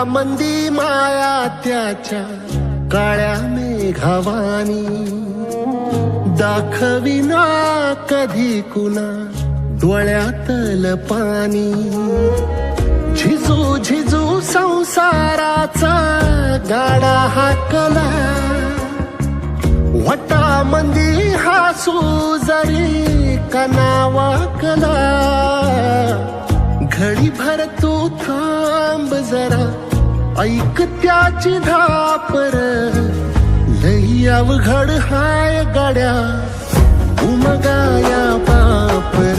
मंदी माया त्याच्या काळ्या मेघावानी, दाखविना कधी कुणा डोळ्यातल पाणी. झिजू झिजू संसाराचा गाडा हाकला, वटा मंदी हासू जरी कना वाकला. घडी भर तू थांब जरा, ऐक त्याची धापर, लई अवघड हाय गाड्या उमगाया पापर.